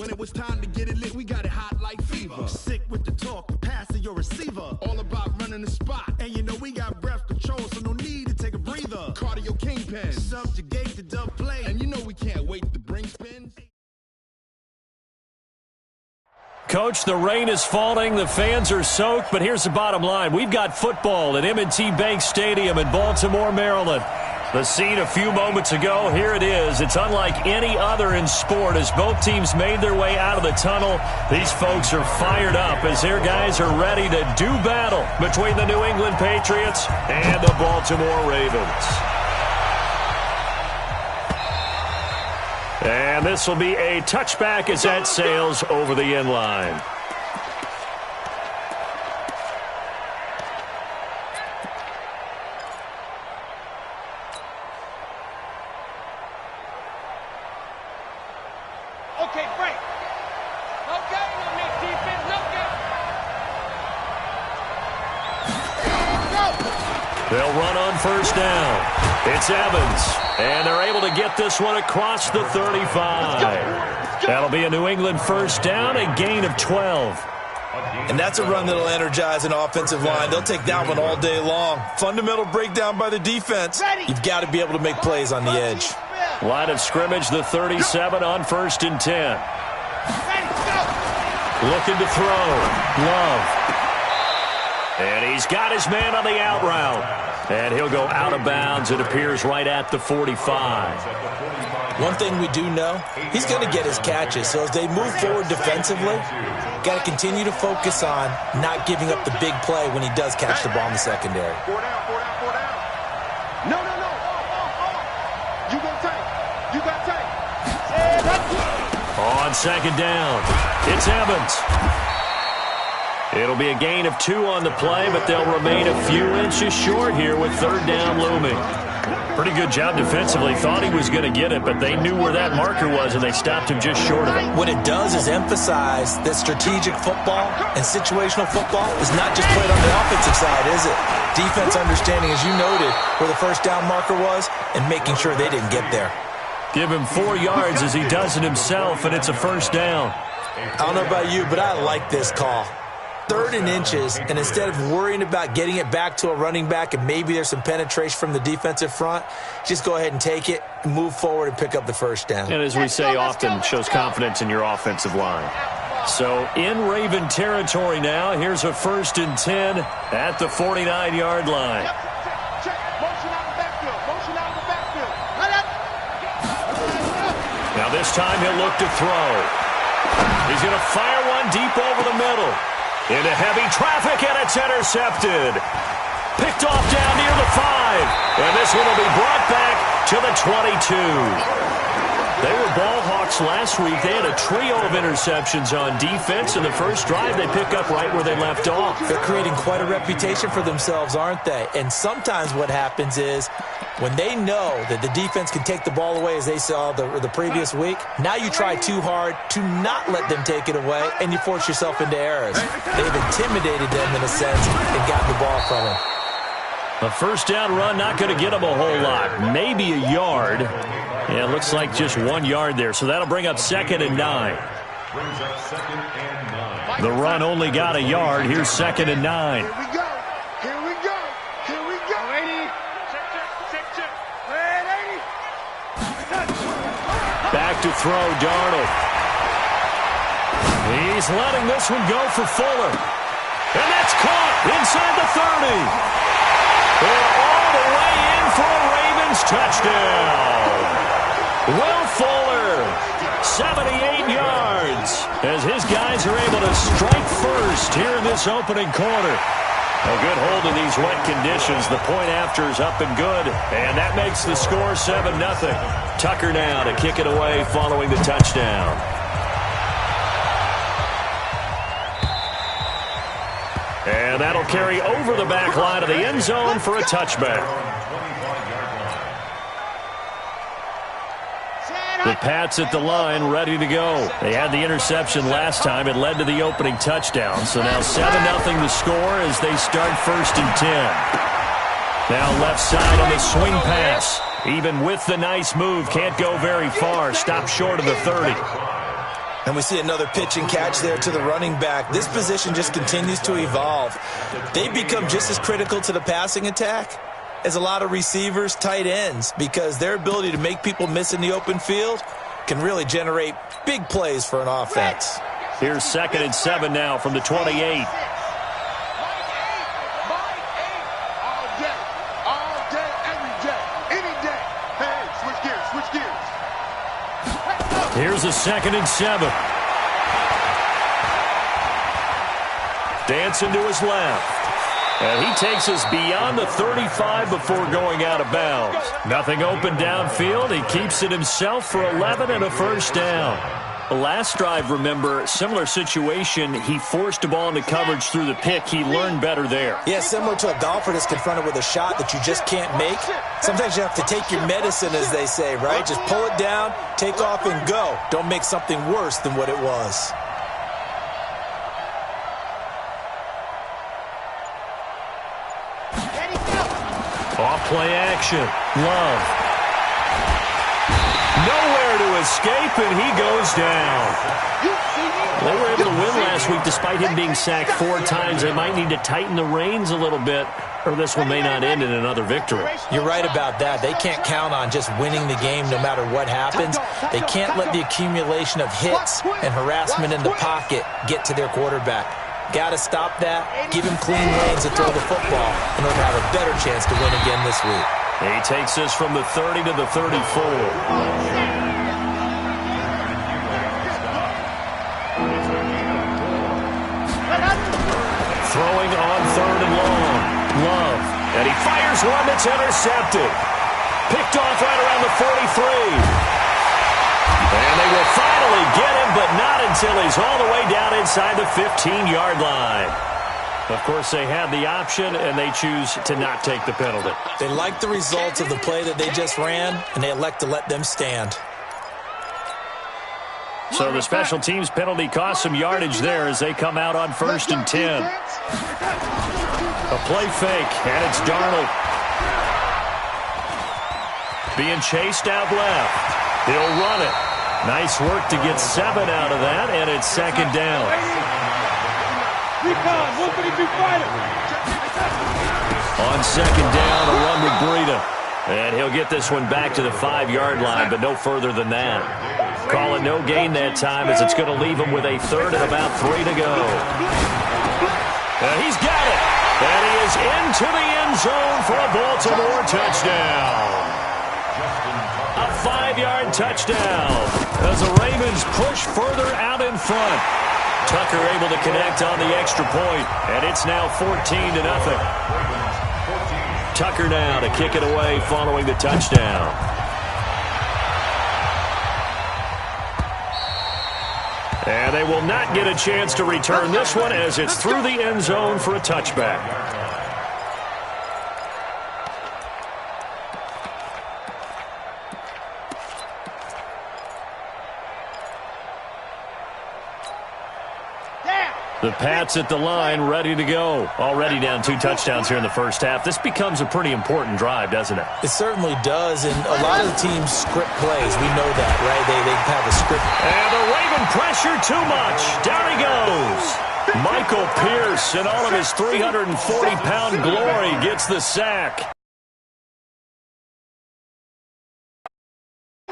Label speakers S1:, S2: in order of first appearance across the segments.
S1: When it was time to get it lit, we got it hot like fever. Sick with the talk, passing your receiver. All about running the spot. And you know we got breath control, so no need to take a breather. Cardio kingpin, subjugate the dub play. And you know we can't wait to bring spins.
S2: Coach, the rain is falling, the fans are soaked, but here's the bottom line. We've got football at M&T Bank Stadium in Baltimore, Maryland. The scene a few moments ago, here it is. It's unlike any other in sport as both teams made their way out of the tunnel. These folks are fired up as their guys are ready to do battle between the New England Patriots and the Baltimore Ravens. And this will be a touchback as that sails over the end line.
S3: Okay, break. Okay, on that defense, okay.
S2: They'll run on first down. It's Evans, and they're able to get this one across the 35. That'll be a New England first down, a gain of 12.
S4: And that's a run that'll energize an offensive line. They'll take that one all day long. Fundamental breakdown by the defense. You've got to be able to make plays on the edge.
S2: Line of scrimmage, the 37 on first and 10. Looking to throw. Love. And he's got his man on the out route. And he'll go out of bounds. It appears right at the 45.
S4: One thing we do know, he's going to get his catches. So as they move forward defensively, got to continue to focus on not giving up the big play when he does catch the ball in the secondary.
S3: Four down. No. You got take.
S2: On second down, it's Evans. It'll be a gain of 2 on the play, but they'll remain a few inches short here with third down looming. Pretty good job defensively. Thought he was going to get it, but they knew where that marker was, and they stopped him just short of it.
S4: What it does is emphasize that strategic football and situational football is not just played on the offensive side, is it? Defense understanding, as you noted, where the first down marker was and making sure they didn't get there.
S2: Give him 4 yards as he does it himself, and it's a first down.
S4: I don't know about you, but I like this call. 3rd and inches, and instead of worrying about getting it back to a running back and maybe there's some penetration from the defensive front, just go ahead and take it, move forward, and pick up the first down.
S2: And as we say often, shows confidence in your offensive line. So in Raven territory now, here's a 1st and 10 at the 49-yard line. Now this time he'll look to throw. He's going to fire one deep over the middle. Into heavy traffic, and it's intercepted. Picked off down near the 5. And this one will be brought back to the 22. They were ball hawks last week. They had a trio of interceptions on defense. In the first drive, they pick up right where they left off.
S4: They're creating quite a reputation for themselves, aren't they? And sometimes what happens is when they know that the defense can take the ball away, as they saw the previous week, now you try too hard to not let them take it away, and you force yourself into errors. They've intimidated them in a sense and gotten the ball from them.
S2: A first down run, not going to get them a whole lot. Maybe a yard. Yeah, it looks like just 1 yard there. So that'll bring up 2nd and 9. The run only got a yard. Here's 2nd and 9.
S3: Here we go.
S2: Back to throw, Darnold. He's letting this one go for Fuller. And that's caught inside the 30. And all the way in for a Ravens touchdown. Will Fuller, 78 yards, as his guys are able to strike first here in this opening quarter. A good hold in these wet conditions. The point after is up and good, and that makes the score 7-0. Tucker now to kick it away following the touchdown. And that'll carry over the back line of the end zone for a touchback. The Pats at the line, ready to go. They had the interception last time. It led to the opening touchdown. So now 7-0 the score as they start 1st and 10. Now left side on the swing pass. Even with the nice move, can't go very far. Stop short of the 30.
S4: And we see another pitch and catch there to the running back. This position just continues to evolve. They become just as critical to the passing attack as a lot of receivers, tight ends, because their ability to make people miss in the open field can really generate big plays for an offense.
S2: Here's 2nd and 7 now from the 28. Here's a 2nd and 7. Dancing to his left. And he takes us beyond the 35 before going out of bounds. Nothing open downfield. He keeps it himself for 11 and a first down. Last drive, remember, similar situation. He forced the ball into coverage through the pick. He learned better there.
S4: Yeah, similar to a golfer that's confronted with a shot that you just can't make. Sometimes you have to take your medicine, as they say, right? Just pull it down, take off, and go. Don't make something worse than what it was.
S2: Off play action. Love. Nowhere to escape, and he goes down. They were able to win last week despite him being sacked 4 times. They might need to tighten the reins a little bit, or this one may not end in another victory.
S4: You're right about that. They can't count on just winning the game no matter what happens. They can't let the accumulation of hits and harassment in the pocket get to their quarterback. Got to stop that, give him clean lanes to throw the football in order to have a better chance to win again this week.
S2: He takes us from the 30 to the 34. Throwing on 3rd and long. Love. And he fires one that's intercepted. Picked off right around the 43. And they will finally get him, but not until he's all the way down inside the 15-yard line. Of course, they had the option, and they choose to not take the penalty.
S4: They like the results of the play that they just ran, and they elect to let them stand.
S2: So the special teams penalty cost some yardage there as they come out on 1st and 10. A play fake, and it's Darnold. Being chased out left. He'll run it. Nice work to get 7 out of that, and it's 2nd down. On 2nd down, a run with Breida. And he'll get this one back to the 5-yard line, but no further than that. Call it no gain that time as it's going to leave him with a 3rd and about 3 to go. And he's got it. And he is into the end zone for a Baltimore touchdown. A 5-yard touchdown as the Ravens push further out in front. Tucker able to connect on the extra point, and it's now 14-0. Tucker now to kick it away following the touchdown. And they will not get a chance to return this one as it's through the end zone for a touchback. The Pats at the line, ready to go. Already down 2 touchdowns here in the first half. This becomes a pretty important drive, doesn't it?
S4: It certainly does, and a lot of the teams script plays. We know that, right? They have a script.
S2: And the Raven pressure too much. Down he goes. Michael Pierce, in all of his 340-pound glory, gets the sack.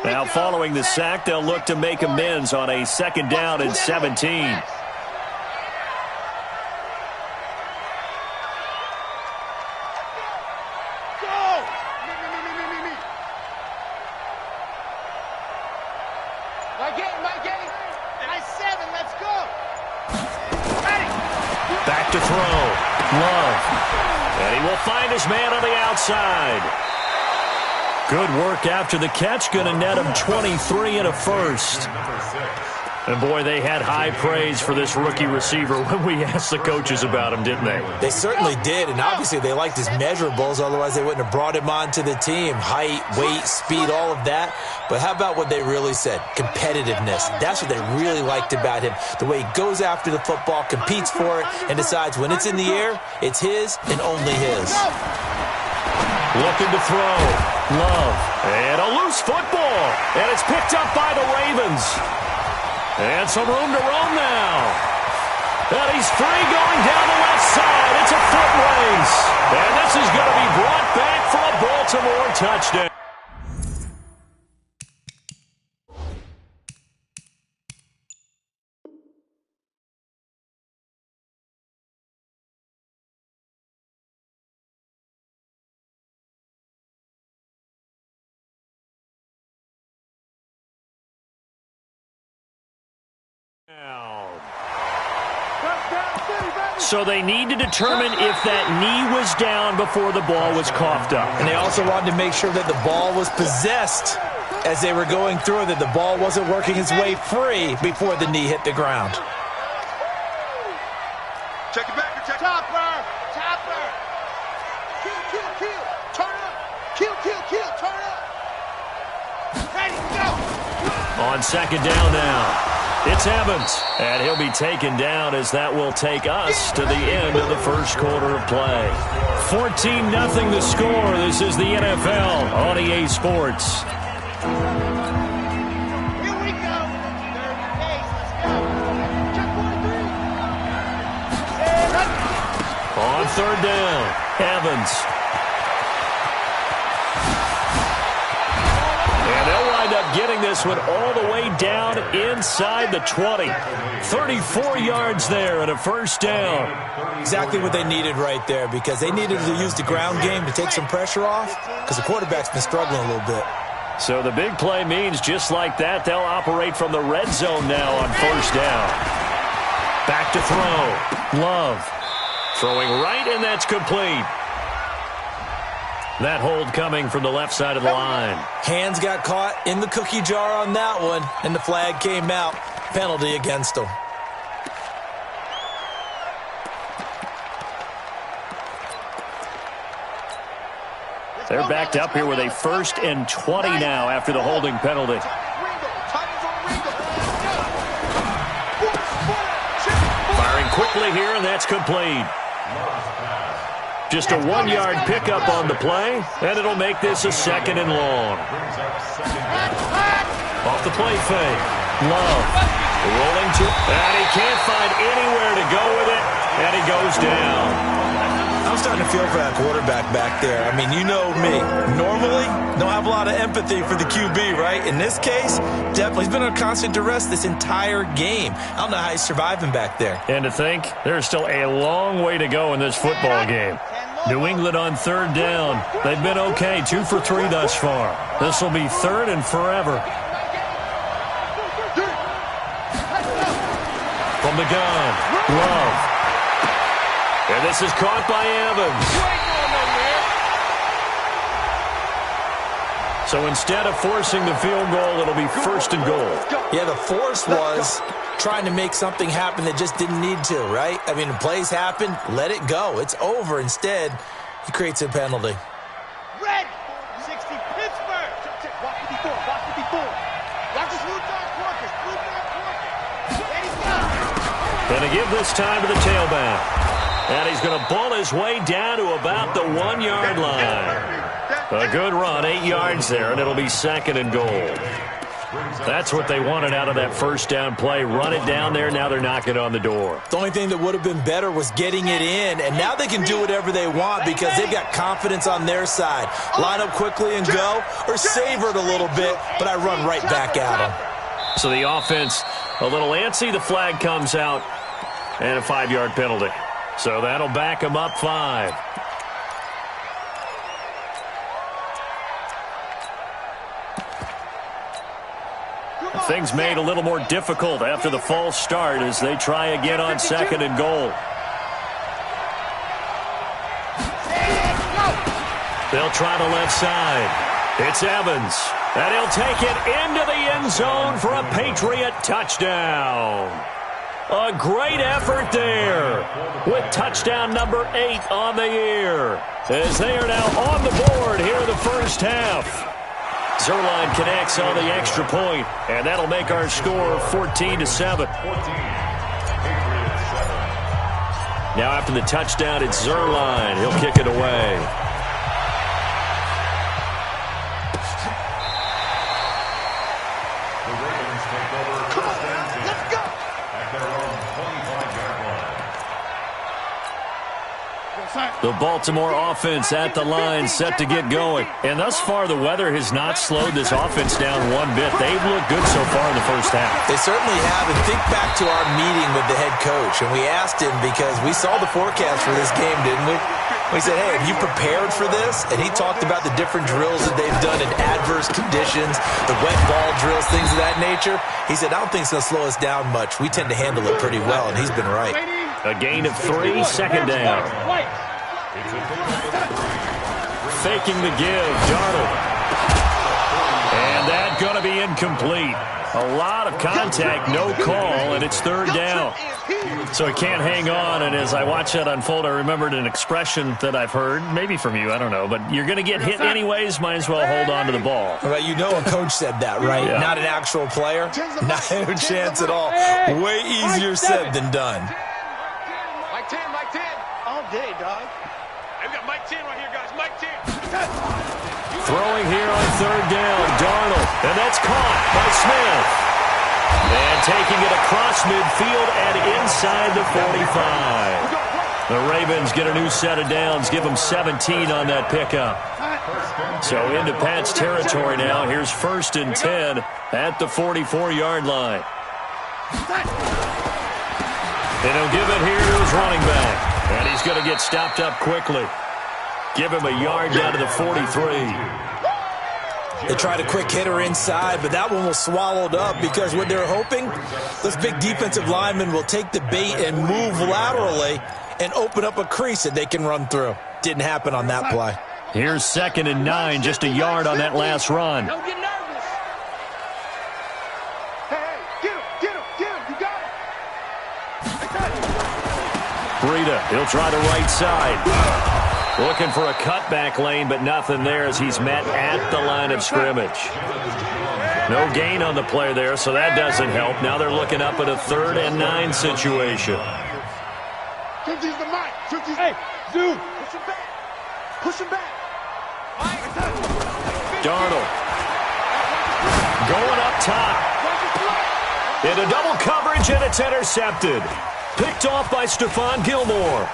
S2: Now following the sack, they'll look to make amends on a 2nd down and 17. Back to throw. Love. And he will find his man on the outside. Good work after the catch. Going to net him 23 and a first. And, boy, they had high praise for this rookie receiver when we asked the coaches about him, didn't they?
S4: They certainly did, and obviously they liked his measurables. Otherwise, they wouldn't have brought him onto the team. Height, weight, speed, all of that. But how about what they really said? Competitiveness. That's what they really liked about him. The way he goes after the football, competes for it, and decides when it's in the air, it's his and only his.
S2: Looking to throw. Love. And a loose football. And it's picked up by the Ravens. And some room to roam now. And he's free going down the left side. It's a foot race. And this is going to be brought back for a Baltimore touchdown. So they need to determine if that knee was down before the ball was coughed up.
S4: And they also wanted to make sure that the ball was possessed as they were going through, that the ball wasn't working its way free before the knee hit the ground.
S1: Check it back. Check Topper. Kill. Turn up. Kill. Turn up. Ready, go.
S2: On second down now. It's Evans, and he'll be taken down as that will take us to the end of the first quarter of play. 14-0 the score. This is the NFL on EA Sports.
S3: Here we go. Third pace. Let's go. Check 1-3.
S2: On third down, Evans. And they'll wind up getting this one all the way down inside the 20. 34 yards there and a first down.
S4: Exactly what they needed right there, because they needed to use the ground game to take some pressure off, because the quarterback's been struggling a little bit.
S2: So the big play means just like that, they'll operate from the red zone now on first down. Back to throw. Love. Throwing right, and that's complete. That hold coming from the left side of the line.
S4: Hands got caught in the cookie jar on that one, and the flag came out. Penalty against them.
S2: They're backed up here with a 1st and 20 now after the holding penalty. Firing quickly here, and that's complete. Just a 1-yard pickup on the play, and it'll make this a 2nd and long. Off the play fake. Love. Rolling to, and he can't find anywhere to go with it, and he goes down.
S4: I'm starting to feel for that quarterback back there. I mean, you know me. Normally, don't have a lot of empathy for the QB, right? In this case, definitely he's been under constant duress this entire game. I don't know how he's surviving back there.
S2: And to think, there's still a long way to go in this football game. New England on third down. They've been okay, 2 for 3 thus far. This will be 3rd and forever. From the gun, Love. And this is caught by Evans. So instead of forcing the field goal, it'll be 1st and goal.
S4: Yeah, the force was trying to make something happen that just didn't need to, right? I mean, the plays happen, let it go. It's over. Instead, he creates a penalty.
S3: Red 60 Pittsburgh. Watch 54. Watch this blue dot Quarkers. Ready, go.
S2: And to give this time to the tailback. And he's going to ball his way down to about the 1-yard line. A good run, 8 yards there, and it'll be 2nd and goal. That's what they wanted out of that first down play. Run it down there. Now they're knocking on the door.
S4: The only thing that would have been better was getting it in, and now they can do whatever they want because they've got confidence on their side. Line up quickly and go, or savor it a little bit, but I run right back at them.
S2: So the offense a little antsy. The flag comes out, and a 5-yard penalty. So that'll back them up 5. Things made a little more difficult after the false start as they try again on 2nd and goal. They'll try the left side. It's Evans. And he'll take it into the end zone for a Patriot touchdown. A great effort there with touchdown number 8 on the year as they are now on the board here in the first half. Zerline connects on the extra point, and that'll make our score 14-7. Now after the touchdown, it's Zerline. He'll kick it away.
S3: Come on, let's
S2: The Baltimore offense at the line, set to get going. And thus far, the weather has not slowed this offense down one bit. They've looked good so far in the first half.
S4: They certainly have. And think back to our meeting with the head coach. And we asked him because we saw the forecast for this game, didn't we? We said, hey, have you prepared for this? And he talked about the different drills that they've done in adverse conditions, the wet ball drills, things of that nature. He said, I don't think it's going to slow us down much. We tend to handle it pretty well, and he's been right.
S2: A gain of 3, second down. Faking the give, Darnold. And that's going to be incomplete. A lot of contact, no call, and it's third down. So he can't hang on, and as I watch that unfold, I remembered an expression that I've heard, maybe from you, I don't know, but you're going to get hit anyways, might as well hold on to the ball.
S4: Well, you know a coach said that, right?
S2: Yeah.
S4: Not an actual player. Not a chance at all. Way easier said than done.
S3: Mike 10, Mike 10. All day, dog. I've got Mike 10 right here, guys. Mike 10.
S2: Throwing here on third down, Darnold, and that's caught by Smith. And taking it across midfield and inside the 45. The Ravens get a new set of downs, give them 17 on that pickup. So into Pat's territory now. Here's 1st and 10 at the 44-yard line. And he'll give it here to his running back. And he's going to get stopped up quickly. Give him a yard down to the 43.
S4: They tried a quick hitter inside, but that one was swallowed up because what they're hoping, this big defensive lineman will take the bait and move laterally and open up a crease that they can run through. Didn't happen on that play.
S2: Here's 2nd and 9, just a yard on that last run.
S3: Don't get nervous. Hey, get him, you got him.
S2: Breida, he'll try the right side. Looking for a cutback lane, but nothing there as he's met at the line of scrimmage. No gain on the play there, so that doesn't help. Now they're looking up at a 3rd and 9 situation.
S3: 50's the mic. 50's. Hey, Zoo. Push him back. Push him back.
S2: Darnold. Going up top. Into double coverage, and it's intercepted. Picked off by Stephon Gilmore.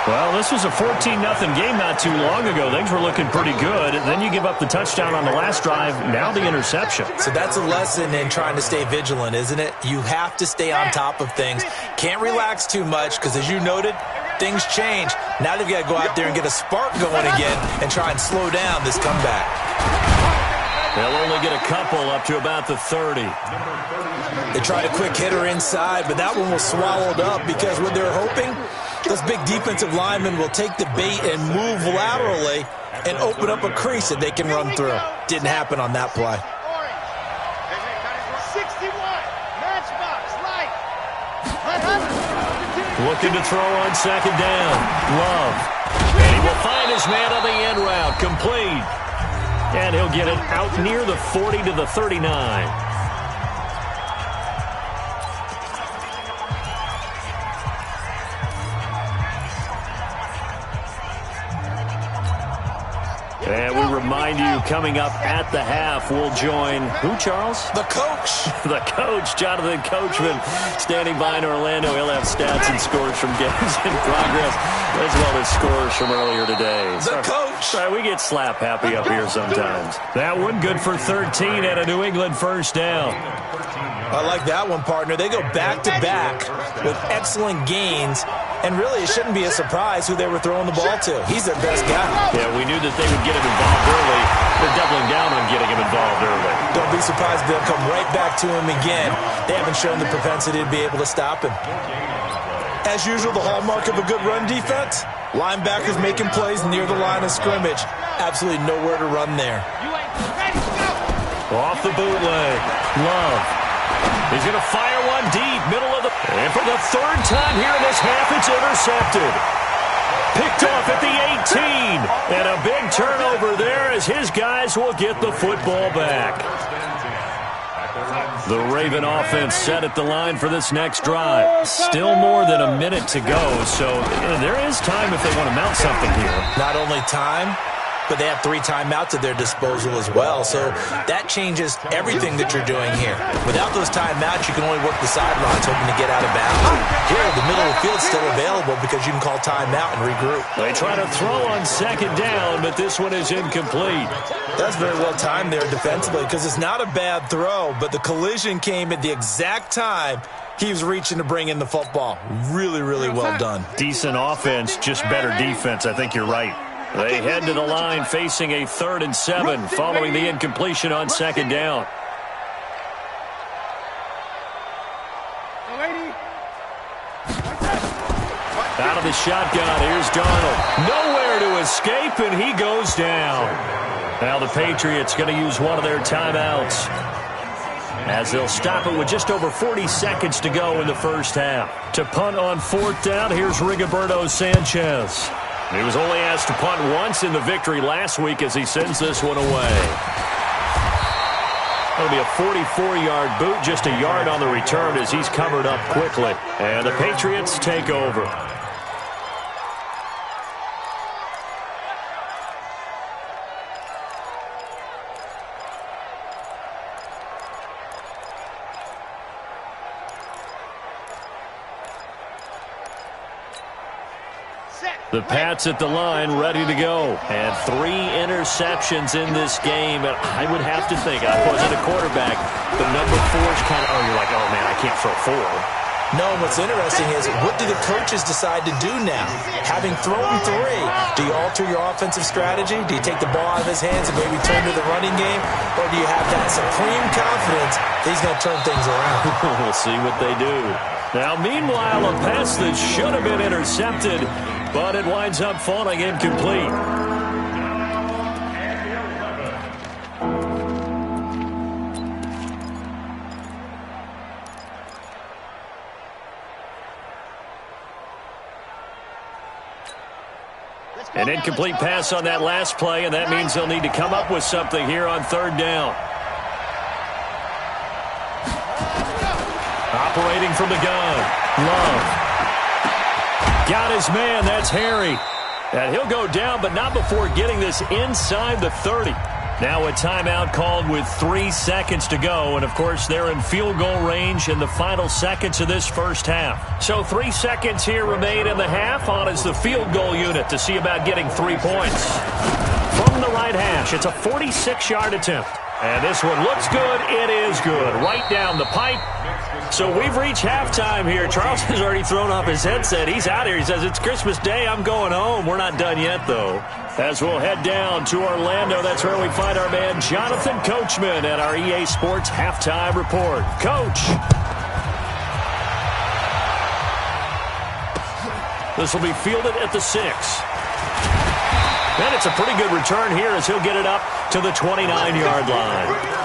S2: Well, this was a 14-0 game not too long ago. Things were looking pretty good. Then you give up the touchdown on the last drive, now the interception.
S4: So that's a lesson in trying to stay vigilant, isn't it? You have to stay on top of things. Can't relax too much because, as you noted, things change. Now they've got to go out there and get a spark going again and try and slow down this comeback.
S2: They'll only get a couple up to about the 30.
S4: They tried a quick hitter inside, but that one was swallowed up because what they're hoping, this big defensive lineman will take the bait and move laterally and open up a crease that they can run through. Didn't happen on that play.
S3: 61. Matchbox. Light.
S2: Looking to throw on 2nd down. Love. And he will find his man on the end route. Complete. And he'll get it out near the 40 to the 39. And we remind you, coming up at the half, we'll join who, Charles?
S4: The coach.
S2: The coach, Jonathan Coachman, standing by in Orlando. He'll have stats and scores from games in progress, as well as scores from earlier today.
S4: The coach.
S2: Sorry, we get slap happy up here sometimes. That one good for 13 and a New England 1st down.
S4: I like that one, partner. They go back-to-back with excellent gains, and really it shouldn't be a surprise who they were throwing the ball to. He's their best guy.
S2: Yeah, we knew that they would get him involved early. They're doubling down on getting him involved early.
S4: Don't be surprised if they'll come right back to him again. They haven't shown the propensity to be able to stop him. As usual, the hallmark of a good run defense, linebackers making plays near the line of scrimmage. Absolutely nowhere to run there.
S2: Off the bootleg. Love. He's going to fire one deep, middle of the... And for the 3rd time here in this half, it's intercepted. Picked off at the 18. And a big turnover there as his guys will get the football back. The Raven offense set at the line for this next drive. Still more than a minute to go, so there is time if they want to mount something here.
S4: Not only time, but but they have 3 timeouts at their disposal as well. So that changes everything that you're doing here. Without those timeouts, you can only work the sidelines hoping to get out of bounds. Here, the middle of the field is still available because you can call timeout and regroup.
S2: They try to throw on second down, but this one is incomplete.
S4: That's very well timed there defensively because it's not a bad throw, but the collision came at the exact time he was reaching to bring in the football. Really, really well done.
S2: Decent offense, just better defense. I think you're right. They head to the line facing a 3rd and 7 following the incompletion on second down. Out of the shotgun, here's Darnold. Nowhere to escape, and he goes down. Now the Patriots going to use one of their timeouts as they'll stop it with just over 40 seconds to go in the first half. To punt on 4th down, here's Rigoberto Sanchez. He was only asked to punt once in the victory last week as he sends this one away. It'll be a 44-yard boot, just a yard on the return as he's covered up quickly. And the Patriots take over. The Pats at the line, ready to go. And 3 interceptions in this game. And I would have to think, I wasn't a quarterback, but number 4 is kind of, you're like, oh, man, I can't throw 4.
S4: No, what's interesting is, what do the coaches decide to do now? Having thrown 3, do you alter your offensive strategy? Do you take the ball out of his hands and maybe turn to the running game? Or do you have that supreme confidence that he's going to turn things around?
S2: We'll see what they do. Now, meanwhile, a pass that should have been intercepted, but it winds up falling incomplete. An incomplete pass on that last play, and that means they'll need to come up with something here on 3rd down. Operating from the gun, Love. Got his man, that's Harry. And he'll go down, but not before getting this inside the 30. Now a timeout called with 3 seconds to go. And, of course, they're in field goal range in the final seconds of this first half. So 3 seconds here remain in the half. On is the field goal unit to see about getting 3 points. From the right hash, it's a 46-yard attempt. And this one looks good. It is good. Right down the pipe. So we've reached halftime here. Charles has already thrown off his headset. He's out here. He says, it's Christmas Day. I'm going home. We're not done yet, though. As we'll head down to Orlando, that's where we find our man Jonathan Coachman at our EA Sports Halftime Report. Coach. This will be fielded at the 6. And it's a pretty good return here as he'll get it up to the 29-yard line.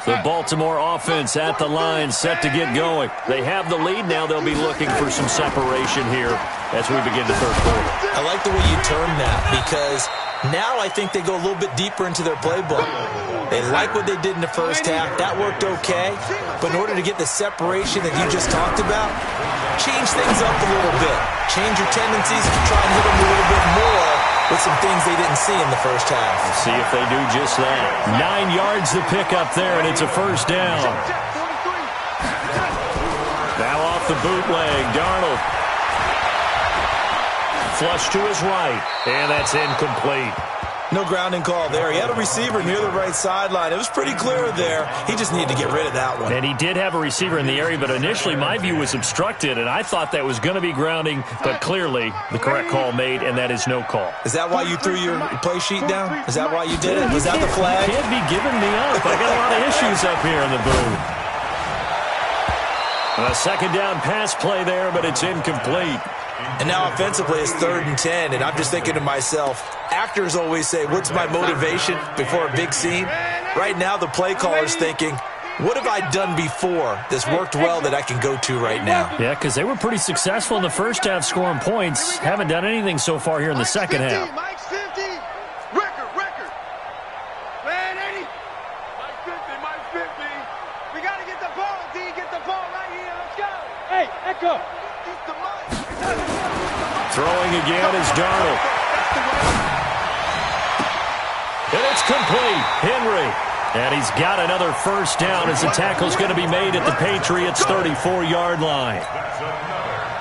S2: The Baltimore offense at the line, set to get going. They have the lead. Now they'll be looking for some separation here as we begin the 3rd quarter.
S4: I like the way you term that because now I think they go a little bit deeper into their playbook. They like what they did in the first half. That worked okay. But in order to get the separation that you just talked about, change things up a little bit. Change your tendencies to try and hit them a little bit more with some things they didn't see in the first half.
S2: We'll see if they do just that. 9 yards to pick up there, and it's a 1st down. Now off the bootleg, Darnold. Flush to his right, and that's incomplete.
S4: No grounding call there. He had a receiver near the right sideline. It was pretty clear there. He just needed to get rid of that one.
S2: And he did have a receiver in the area, but initially my view was obstructed, and I thought that was going to be grounding, but clearly the correct call made, and that is no call.
S4: Is that why you threw your play sheet down? Is that why you did it? Was that the flag?
S2: You can't be giving me up. I got a lot of issues up here in the booth. A 2nd down pass play there, but it's incomplete.
S4: And now offensively it's 3rd and 10, and I'm just thinking to myself, actors always say, what's my motivation before a big scene? Right now the play caller's thinking, what have I done before that's worked well that I can go to right now?
S2: Yeah, because they were pretty successful in the first half scoring points. Haven't done anything so far here in the second half.
S3: Hey, Echo.
S2: Throwing again is Darnold. And it's complete. Henry. And he's got another first down as the tackle's going to be made at the Patriots' 34-yard line.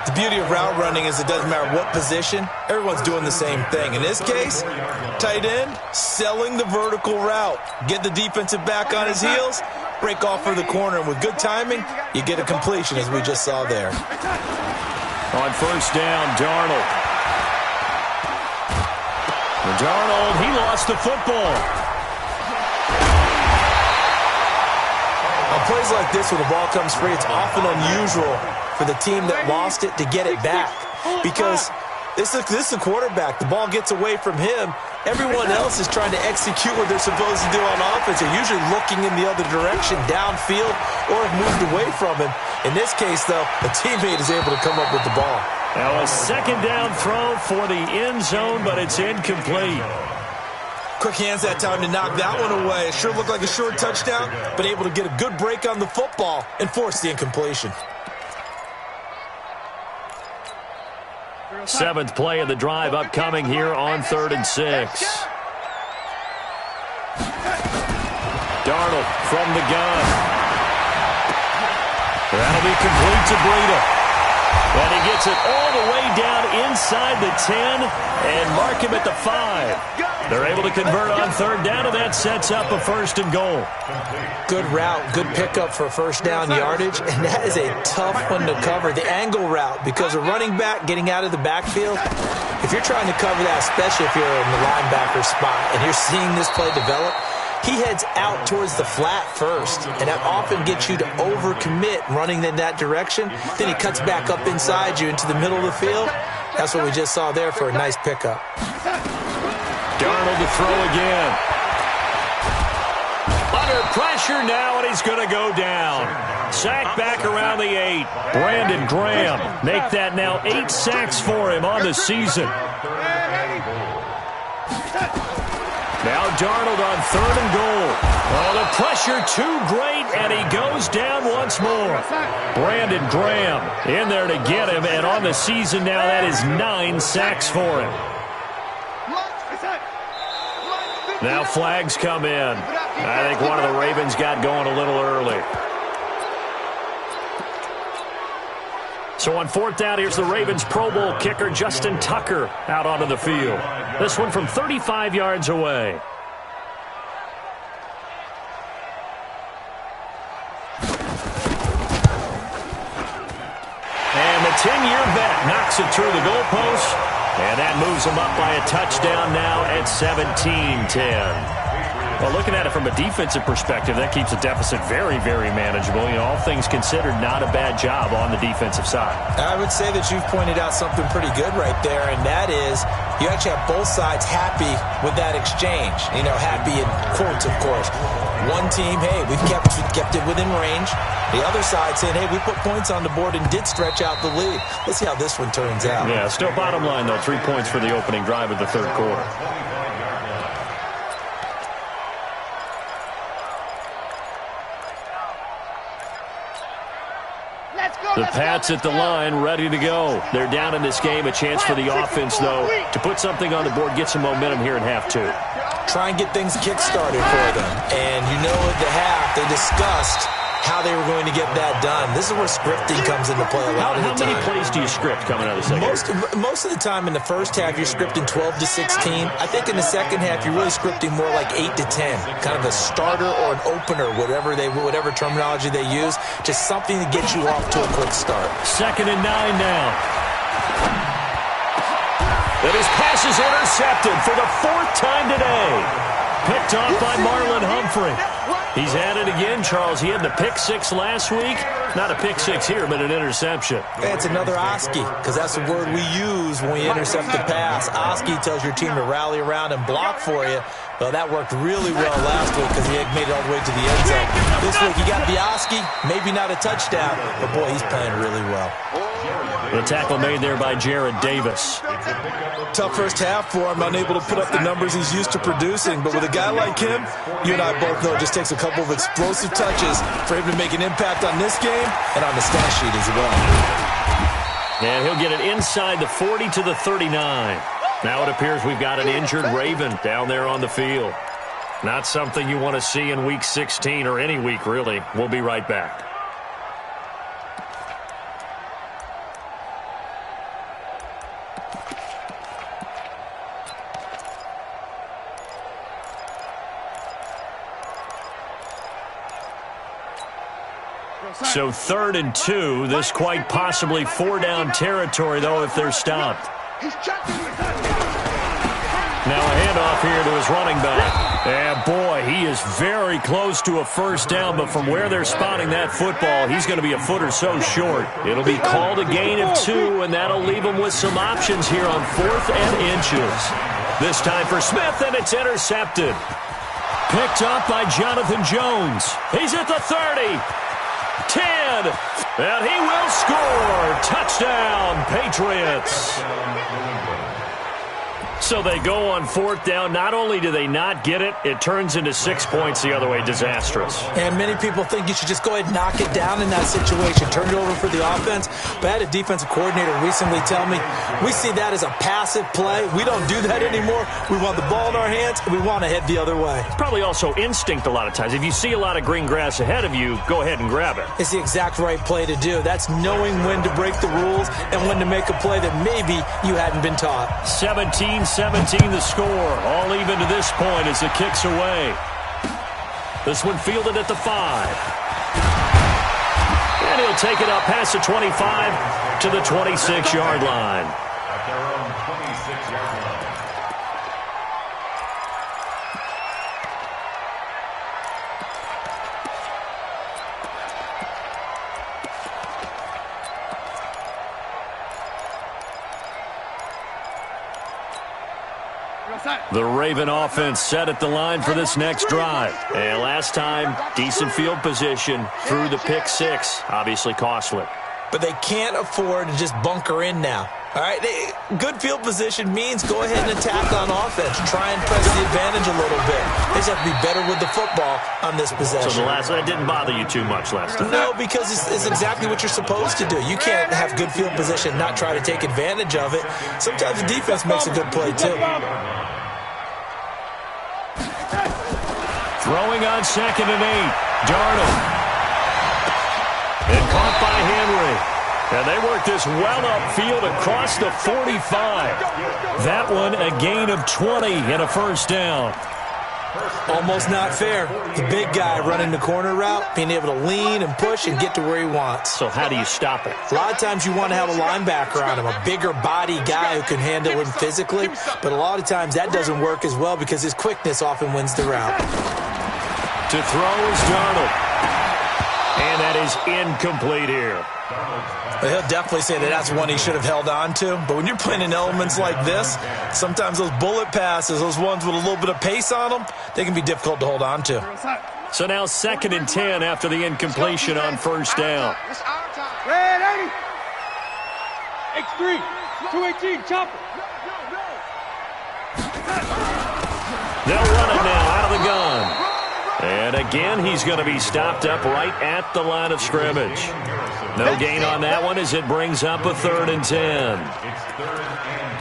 S4: The beauty of route running is it doesn't matter what position, everyone's doing the same thing. In this case, tight end, selling the vertical route. Get the defensive back on his heels, break off for the corner, and with good timing, you get a completion as we just saw there.
S2: On first down, Darnold. Darnold, he lost the football.
S4: On plays like this, when the ball comes free, it's often unusual for the team that lost it to get it back. Because this is a quarterback. The ball gets away from him. Everyone else is trying to execute what they're supposed to do on offense. They're usually looking in the other direction, downfield, or have moved away from him. In this case, though, a teammate is able to come up with the ball.
S2: Now a second down throw for the end zone, but it's incomplete.
S4: Quick hands that time to knock that one away. It sure looked like a short touchdown, but able to get a good break on the football and force the incompletion.
S2: Seventh play of the drive upcoming here on 3rd and 6. Darnold from the gun. That'll be complete to Breida. And he gets it all the way down inside the 10 and mark him at the 5. They're able to convert on 3rd down, and that sets up a 1st and goal.
S4: Good route, good pickup for first down yardage, and that is a tough one to cover, the angle route, because a running back getting out of the backfield, if you're trying to cover that, especially if you're in the linebacker spot and you're seeing this play develop, he heads out towards the flat first, and that often gets you to overcommit running in that direction. Then he cuts back up inside you into the middle of the field. That's what we just saw there for a nice pickup.
S2: Darnold to throw again. Under pressure now, and he's going to go down. Sack back around the 8. Brandon Graham make that now 8 sacks for him on the season. Now Darnold on 3rd and goal. Oh, the pressure too great, and he goes down once more. Brandon Graham in there to get him, and on the season now, that is 9 sacks for him. Now flags come in. I think one of the Ravens got going a little early. So on 4th down, here's the Ravens Pro Bowl kicker, Justin Tucker, out onto the field. This one from 35 yards away. And the 10-year vet knocks it through the goalpost. And that moves him up by a touchdown now at 17-10. Well, looking at it from a defensive perspective, that keeps the deficit very, very manageable. You know, all things considered, not a bad job on the defensive side. I
S4: would say that you've pointed out something pretty good right there, and that is you actually have both sides happy with that exchange. You know, happy in quotes, of course. One team, hey, we've kept it within range. The other side saying, hey, we put points on the board and did stretch out the lead. Let's see how this one turns out.
S2: Yeah, still bottom line, though, 3 points for the opening drive of the 3rd quarter. The Pats at the line, ready to go. They're down in this game. A chance for the offense, though, to put something on the board, get some momentum here in half 2.
S4: Try and get things kick-started for them. And you know at the half, they discussed how they were going to get that done. This is where scripting comes into play a lot of the time.
S2: How many plays do you script coming out of the second?
S4: Most of the time in the first half, you're scripting 12 to 16. I think in the second half, you're really scripting more like 8 to 10. Kind of a starter or an opener, whatever terminology they use. Just something to get you off to a quick start.
S2: 2nd and 9 now. And his pass is intercepted for the 4th time today. Picked off by Marlon Humphrey. He's had it again, Charles. He had the pick 6 last week. Not a pick 6 here, but an interception.
S4: It's another Oski, because that's the word we use when we intercept the pass. Oski tells your team to rally around and block for you. Well, that worked really well last week because he had made it all the way to the end zone. This week he got Bioski, maybe not a touchdown, but boy, he's playing really well.
S2: The tackle made there by Jared Davis.
S4: Tough first half for him, unable to put up the numbers he's used to producing. But with a guy like him, you and I both know it just takes a couple of explosive touches for him to make an impact on this game and on the stat sheet as well.
S2: And he'll get it inside the 40 to the 39. Now it appears we've got an injured Raven down there on the field. Not something you want to see in Week 16 or any week, really. We'll be right back. So 3rd and 2. This quite possibly 4-down territory, though, if they're stopped. Now a handoff here to his running back. And, boy, he is very close to a first down, but from where they're spotting that football, he's going to be a foot or so short. It'll be called a gain of 2, and that'll leave him with some options here on 4th and inches. This time for Smith, and it's intercepted. Picked up by Jonathan Jones. He's at the 30. 10, and he will score. Touchdown, Patriots. So they go on 4th down. Not only do they not get it, it turns into 6 points the other way. Disastrous.
S4: And many people think you should just go ahead and knock it down in that situation. Turn it over for the offense. But I had a defensive coordinator recently tell me, we see that as a passive play. We don't do that anymore. We want the ball in our hands, and we want to head the other way.
S2: It's probably also instinct a lot of times. If you see a lot of green grass ahead of you, go ahead and grab it.
S4: It's the exact right play to do. That's knowing when to break the rules and when to make a play that maybe you hadn't been taught.
S2: 17-17 the score. All even to this point as it kicks away. This one fielded at the 5. And he'll take it up past the 25 to the 26-yard line.
S1: At their own 26-yard line.
S2: The Raven offense set at the line for this next drive. And last time, decent field position through the pick 6. Obviously costly.
S4: But they can't afford to just bunker in now. All right, good field position means go ahead and attack on offense. Try and press the advantage a little bit. They just have to be better with the football on this possession.
S2: So that didn't bother you too much last time?
S4: No, because it's exactly what you're supposed to do. You can't have good field position, not try to take advantage of it. Sometimes the defense makes a good play, too.
S2: Throwing on 2nd and 8. Darnold. And caught by Henry. And they work this well upfield across the 45. That one a gain of 20 and a first down.
S4: Almost not fair. The big guy running the corner route, being able to lean and push and get to where he wants.
S2: So how do you stop it?
S4: A lot of times you want to have a linebacker on him, a bigger body guy who can handle him physically. But a lot of times that doesn't work as well because his quickness often wins the route.
S2: To throw is Darnold. And that is incomplete here.
S4: He'll definitely say that that's one he should have held on to. But when you're playing in elements like this, sometimes those bullet passes, those ones with a little bit of pace on them, they can be difficult to hold on to.
S2: So now 2nd and 10 after the incompletion on first down.
S3: Red 80. X3. 218. Chopper.
S2: They'll run it now out of the gun. And again, he's going to be stopped up right at the line of scrimmage. No gain on that one as it brings up a 3rd and 10.
S1: It's 3rd and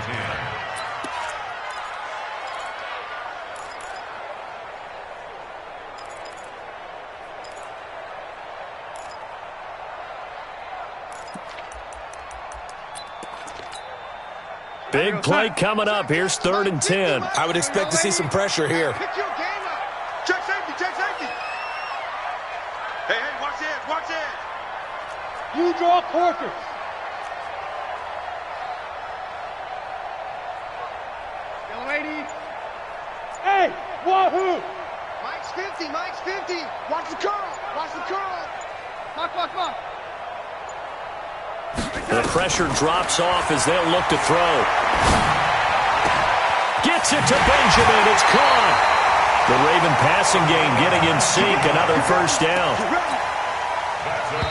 S2: 10. Big play coming up. Here's 3rd and 10.
S4: I would expect to see some pressure here.
S3: Check safety, check safety. Hey, watch this, watch this. You draw quarters. Young lady. Hey, wahoo. Mike's 50, Mike's 50. Watch the curl, watch the curl. Mark.
S2: The pressure drops off as they'll look to throw. Gets it to Benjamin. It's caught. The Raven passing game getting in sync. Another first down.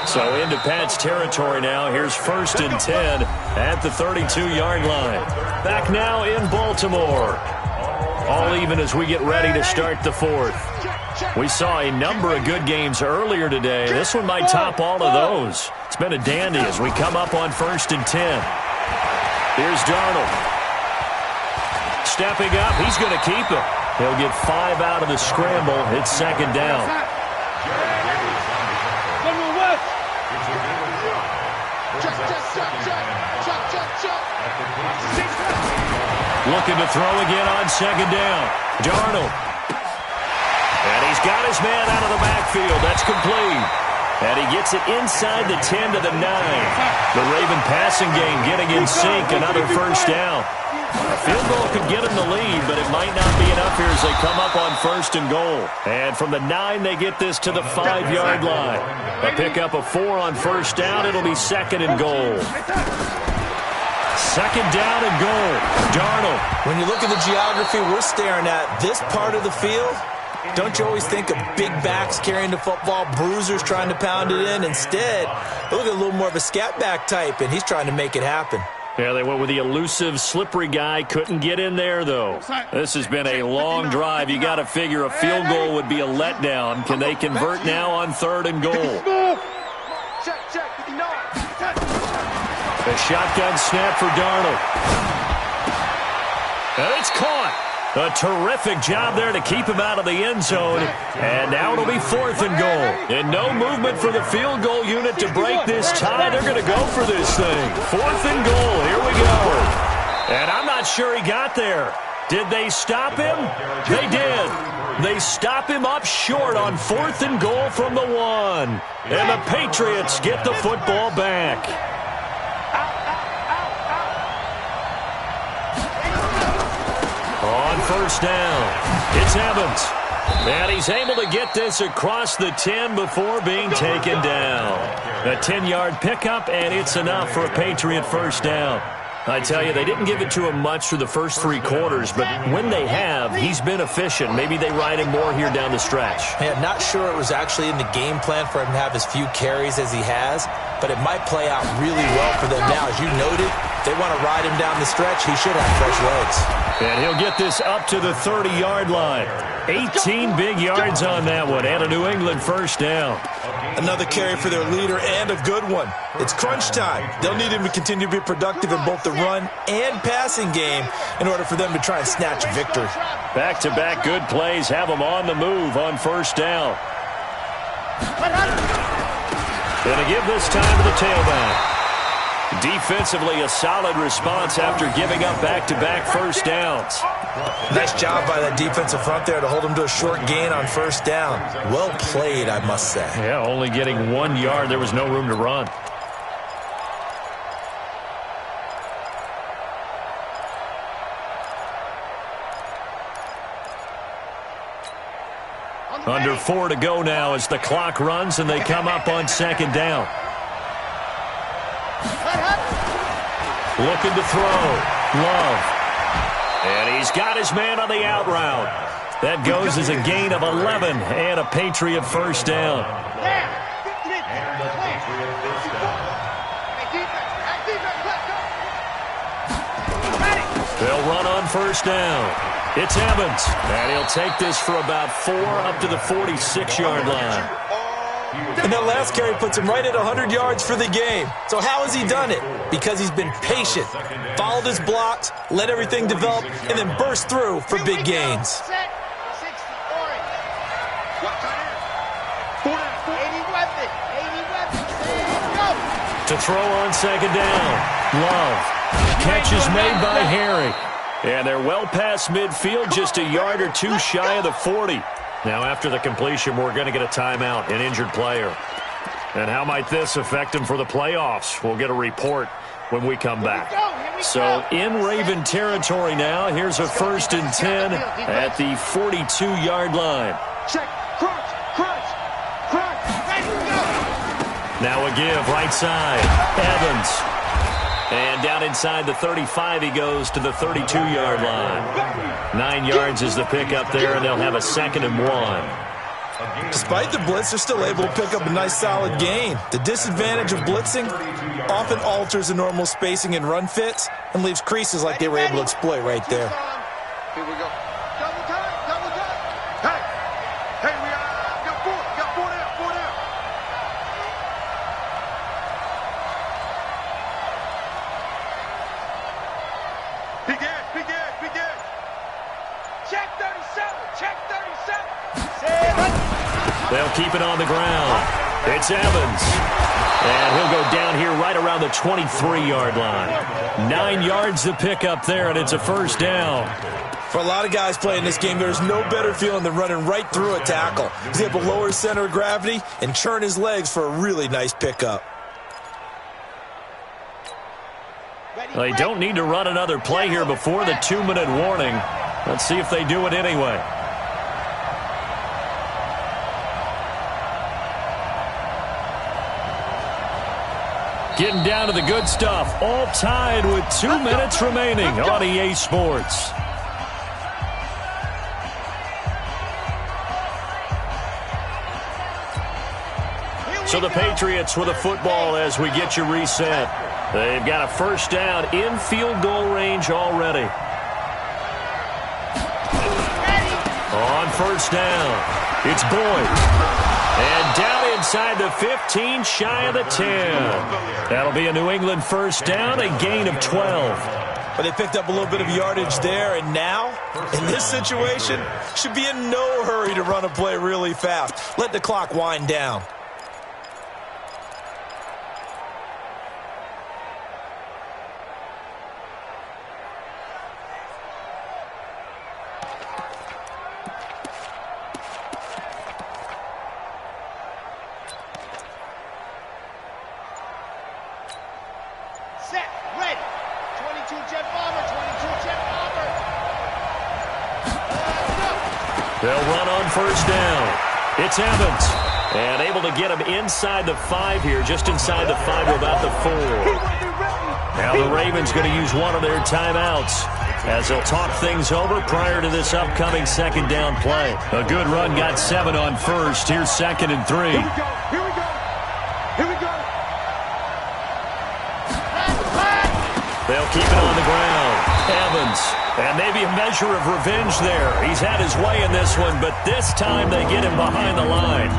S2: So into Pat's territory now. Here's 1st and 10 at the 32-yard line. Back now in Baltimore. All even as we get ready to start the 4th. We saw a number of good games earlier today. This one might top all of those. It's been a dandy as we come up on 1st and 10. Here's Darnold. Stepping up. He's going to keep it. He'll get 5 out of the scramble. It's 2nd down. Looking to throw again on 2nd down. Darnold. And he's got his man out of the backfield. That's complete. And he gets it inside the 10 to the 9. The Raven passing game getting in sync. Another first down. A field goal could get him the lead, but it might not be enough here as they come up on 1st and goal. And from the 9, they get this to the 5-yard line. A pickup of 4 on 1st down. It'll be 2nd and goal. 2nd down and goal. Darnold.
S4: When you look at the geography we're staring at, this part of the field, don't you always think of big backs carrying the football, bruisers trying to pound it in? Instead, look at a little more of a scat back type, and he's trying to make it happen.
S2: Yeah, they went with the elusive, slippery guy. Couldn't get in there, though. This has been a long drive. You got to figure a field goal would be a letdown. Can they convert now on 3rd and goal? A shotgun snap for Darnold. And it's caught. A terrific job there to keep him out of the end zone. And now it'll be 4th and goal. And no movement for the field goal unit to break this tie. They're going to go for this thing. 4th and goal. Here we go. And I'm not sure he got there. Did they stop him? They did. They stop him up short on 4th and goal from the 1. And the Patriots get the football back. On 1st down, it's Evans. And he's able to get this across the 10 before being taken down. A 10-yard pickup, and it's enough for a Patriot first down. I tell you, they didn't give it to him much through the first 3 quarters, but when they have, he's been efficient. Maybe they ride him more here down the stretch.
S4: Yeah, not sure it was actually in the game plan for him to have as few carries as he has, but it might play out really well for them now. As you noted, if they want to ride him down the stretch, he should have fresh legs.
S2: And he'll get this up to the 30-yard line. 18 big yards on that one, and a New England first down.
S4: Another carry for their leader, and a good one. It's crunch time. They'll need him to continue to be productive in both the run and passing game in order for them to try and snatch a victory.
S2: Back-to-back good plays have them on the move on first down. Going to give this time to the tailback. Defensively, a solid response after giving up back-to-back first downs.
S4: Nice job by that defensive front there to hold him to a short gain on first down. Well played, I must say.
S2: Yeah, only getting 1 yard. There was no room to run. Under 4 to go now as the clock runs and they come up on 2nd down. Looking to throw. Love. And he's got his man on the out route. That goes as a gain of 11 and a Patriot first down. They'll run on first down. It's Evans. And he'll take this for about 4 up to the 46-yard line.
S4: And that last carry puts him right at 100 yards for the game. So how has he done it? Because he's been patient, followed his blocks, let everything develop, and then burst through for big gains.
S2: To throw on 2nd down. Love. Catch is made by Harry. And they're well past midfield, just a yard or 2 shy of the 40. Now, after the completion, we're going to get a timeout, an injured player. And how might this affect him for the playoffs? We'll get a report when we come back. So, in Raven territory now, here's a 1st and 10 at the 42-yard line. Now a give, right side. Evans. And down inside the 35, he goes to the 32-yard line. 9 yards is the pickup there, and they'll have a 2nd and 1.
S4: Despite the blitz, they're still able to pick up a nice, solid gain. The disadvantage of blitzing often alters the normal spacing and run fits and leaves creases like they were able to exploit right there.
S3: Here we go. Double time, double time. Hey, we got four down. Big gas. Check 37.
S2: They'll keep it on the ground. It's Evans. And he'll go down here right around the 23-yard line. 9 yards to pick up there, and it's a 1st down.
S4: For a lot of guys playing this game, there's no better feeling than running right through a tackle. He's able to lower his center of gravity and turn his legs for a really nice pickup.
S2: They don't need to run another play here before the 2-minute warning. Let's see if they do it anyway. Getting down to the good stuff. All tied with 2 minutes remaining on EA Sports. So the Patriots with a football as we get you reset. They've got a 1st down in field goal range already. On 1st down, it's Boyd. And down inside the 15, shy of the 10. That'll be a New England 1st down, a gain of 12.
S4: But they picked up a little bit of yardage there, and now, in this situation, should be in no hurry to run a play really fast. Let the clock wind down.
S2: They'll run on 1st down. It's Evans. And able to get him inside the 5 here, just inside the 5 to about the 4. Now the Ravens going to use one of their timeouts as they'll talk things over prior to this upcoming 2nd down play. A good run got 7 on 1st. Here's 2nd and 3.
S3: Here we go.
S2: They'll keep it on the ground. Evans. And maybe a measure of revenge there. He's had his way in this one, but this time they get him behind the line.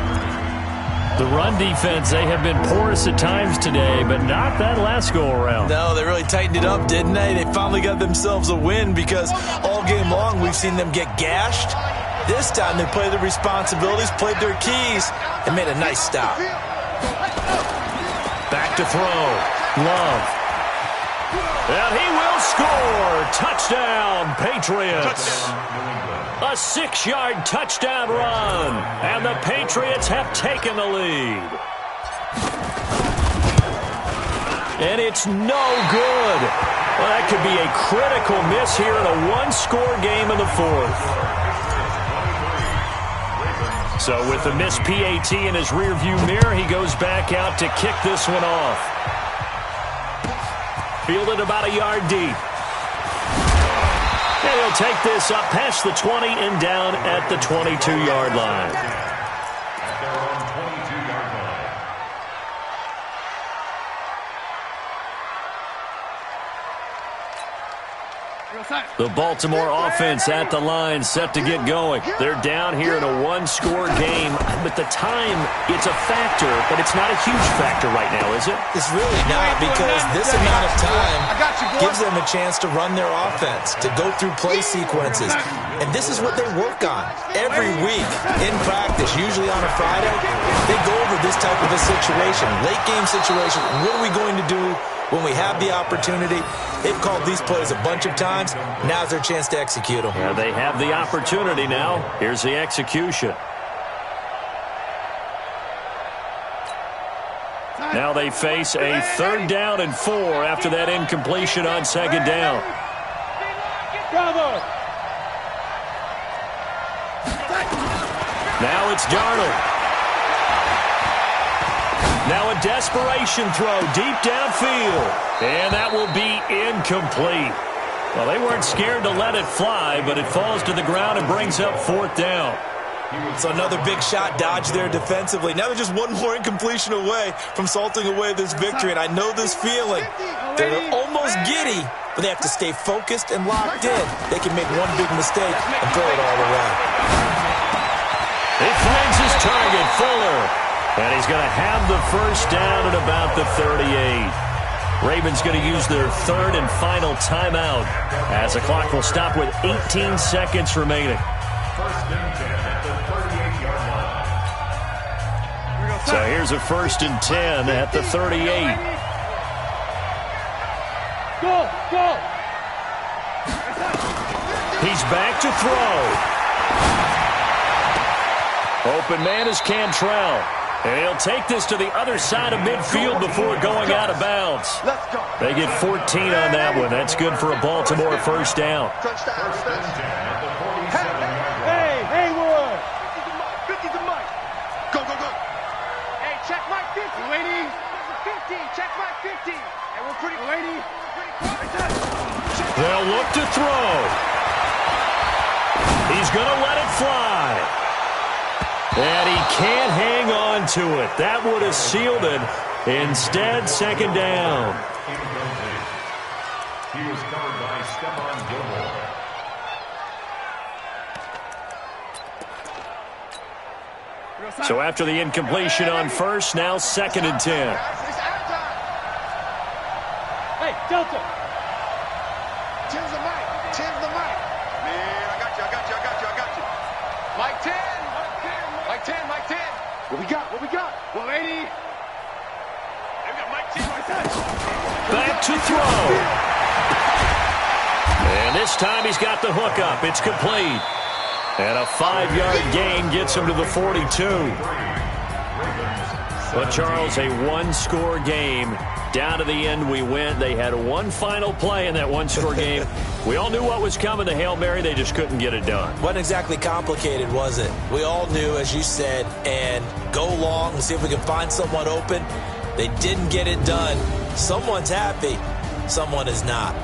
S2: The run defense, they have been porous at times today, but not that last go-around.
S4: No, they really tightened it up, didn't they? They finally got themselves a win because all game long we've seen them get gashed. This time they played their responsibilities, played their keys, and made a nice stop.
S2: Back to throw. Love. And he will score. Touchdown, Patriots. A 6-yard touchdown run. And the Patriots have taken the lead. And it's no good. Well, that could be a critical miss here in a 1-score game in the 4th. So with the missed PAT in his rearview mirror, he goes back out to kick this one off. Fielded about a yard deep. And he'll take this up past the 20 and down at the 22-yard line. The Baltimore offense at the line, set to get going. They're down here in a 1-score game, but the time, it's a factor, but it's not a huge factor right now, is it?
S4: It's really not, because this amount of time gives them a chance to run their offense, to go through play sequences. And this is what they work on every week in practice, usually on a Friday. They go over this type of a situation, late game situation. What are we going to do when we have the opportunity? They've called these plays a bunch of times. Now's their chance to execute them.
S2: Yeah, they have the opportunity now. Here's the execution. Now they face a 3rd down and 4 after that incompletion on 2nd down. Now it's Darnold. Now a desperation throw deep downfield. And that will be incomplete. Well, they weren't scared to let it fly, but it falls to the ground and brings up 4th down.
S4: So another big shot dodged there defensively. Now they're just one more incompletion away from salting away this victory. And I know this feeling. They're almost giddy, but they have to stay focused and locked in. They can make one big mistake and throw it all away.
S2: He finds his target, Fuller. And he's going to have the first down at about the 38. Ravens going to use their 3rd and final timeout as the clock will stop with 18 seconds remaining. So here's a 1st and 10 at the 38.
S3: Go, go.
S2: He's back to throw. Open man is Cantrell. And he'll take this to the other side of midfield before going out of bounds. They get 14 on that one. That's good for a Baltimore first down.
S3: Hey, Haywood. 50's the mic. Go, go, go. Hey, check my 50, lady. 50, check my 50. Hey, we're pretty, lady.
S2: They'll look to throw. He's going to let it fly. And he can't hang on to it. That would have sealed it. Instead, 2nd down.
S5: He was covered by Stephon Gilmore.
S2: So after the incompletion on 1st, now 2nd and 10.
S3: Hey, Delta. Tim's the mic. Tim's the mic. Man, I got you. Mike 10. Mike 10. What we got? Well, lady. We got Mike 10.
S2: Back to throw. And this time he's got the hook up. It's complete. And a 5-yard gain gets him to the 42. But, Charles, a one-score game. Down to the end we went. They had one final play in that one-score game. We all knew what was coming, the Hail Mary. They just couldn't get it done.
S4: Wasn't exactly complicated, was it? We all knew, as you said, and go long and see if we can find someone open. They didn't get it done. Someone's happy. Someone is not.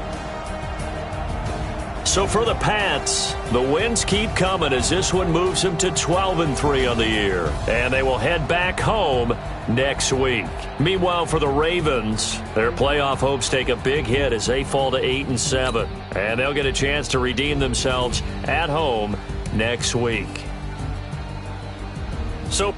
S2: So for the Pats, the wins keep coming as this one moves them to 12-3 on the year. And they will head back home next week. Meanwhile, for the Ravens, their playoff hopes take a big hit as they fall to 8-7. And they'll get a chance to redeem themselves at home next week. So